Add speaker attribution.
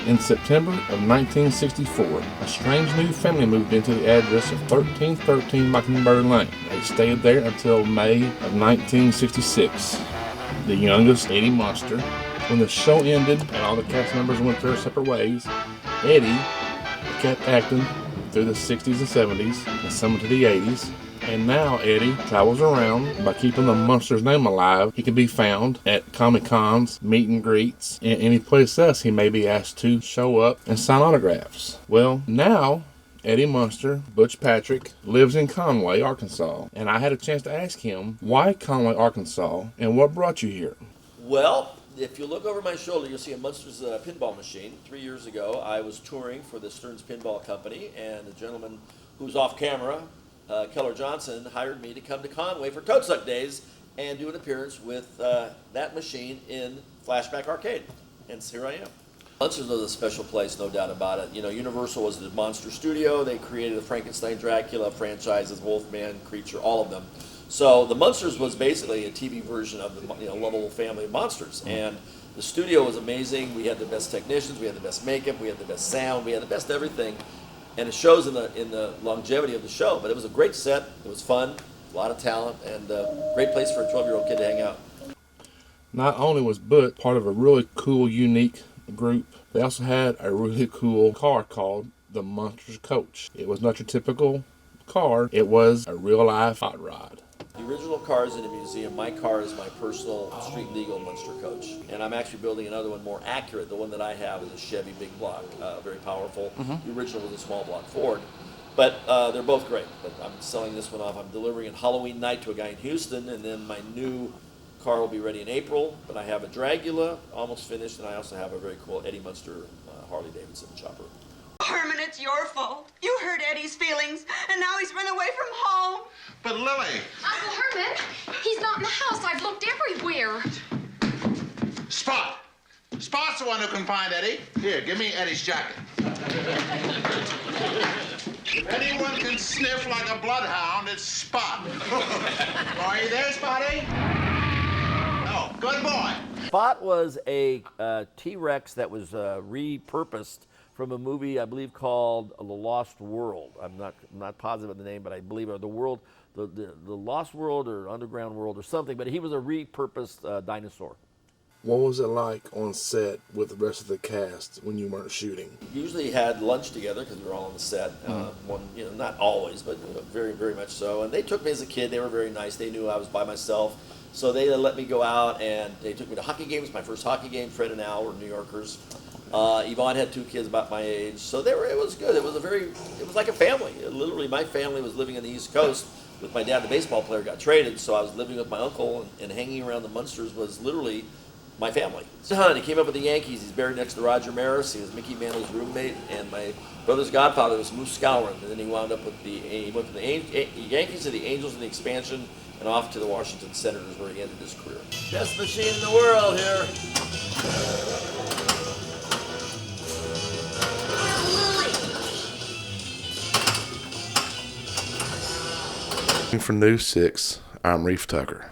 Speaker 1: In September of 1964, a strange new family moved into the address of 1313 Mockingbird Lane. They stayed there until May of 1966. The youngest, Eddie Munster. When the show ended and all the cast members went their separate ways, Eddie kept acting through the 60s and 70s and some into the 80s. And now Eddie travels around by keeping the Munster's name alive. He can be found at Comic-Cons, meet and greets, and any place else he may be asked to show up and sign autographs. Well, now Eddie Munster, Butch Patrick, lives in Conway, Arkansas. And I had a chance to ask him, why Conway, Arkansas, and what brought you here?
Speaker 2: Well, if you look over my shoulder, you'll see a Munster's pinball machine. 3 years ago, I was touring for the Stearns Pinball Company, and the gentleman who's off camera, Keller Johnson, hired me to come to Conway for Toad Suck Days and do an appearance with that machine in Flashback Arcade. And here I am. Munster's was a special place, no doubt about it. You know, Universal was the monster studio. They created the Frankenstein, Dracula franchises, Wolfman, Creature, all of them. So the Munsters was basically a TV version of the lovable family of monsters. And the studio was amazing. We had the best technicians. We had the best makeup. We had the best sound. We had the best everything. And it shows in the longevity of the show. But it was a great set. It was fun, a lot of talent, and a great place for a 12-year-old kid to hang out.
Speaker 1: Not only was Butch part of a really cool, unique group, they also had a really cool car called the Munster's Coach. It was not your typical car. It was a real-life hot rod.
Speaker 2: The original car is in a museum. My car is my personal street legal Munster Coach. And I'm actually building another one more accurate. The one that I have is a Chevy big block, very powerful. The original was a small block Ford. But they're both great. But I'm selling this one off. I'm delivering it Halloween night to a guy in Houston, and then my new car will be ready in April. But I have a Dragula almost finished, and I also have a very cool Eddie Munster Harley Davidson chopper.
Speaker 3: Herman, it's your fault. You hurt Eddie's feelings, and now he's run away from home.
Speaker 4: But Lily...
Speaker 5: Uncle Herman, he's not in the house. I've looked everywhere.
Speaker 4: Spot! Spot's the one who can find Eddie. Here, give me Eddie's jacket. If anyone can sniff like a bloodhound, it's Spot. Are you there, Spotty? Oh, good boy.
Speaker 2: Spot was a T-Rex that was repurposed from a movie I believe called The Lost World. I'm not positive of the name, but I believe the Lost World or Underground World or something. But he was a repurposed dinosaur.
Speaker 1: What was it like on set with the rest of the cast when you weren't shooting?
Speaker 2: Usually had lunch together because we were all on the set. Not always, but very, very much so. And they took me as a kid. They were very nice. They knew I was by myself. So they let me go out, and they took me to hockey games. My first hockey game, Fred and Al were New Yorkers. Yvonne had 2 kids about my age, so it was good. It was like a family. Literally, my family was living on the East Coast with my dad, the baseball player, got traded, so I was living with my uncle, and hanging around the Munsters was literally my family. Son, he came up with the Yankees. He's buried next to Roger Maris. He was Mickey Mantle's roommate, and my brother's godfather was Moose Scourin, and then he wound up with he went from the Yankees to the Angels in the expansion, and off to the Washington Senators, where he ended his career. Best machine in the world here.
Speaker 1: For News 6, I'm Reef Tucker.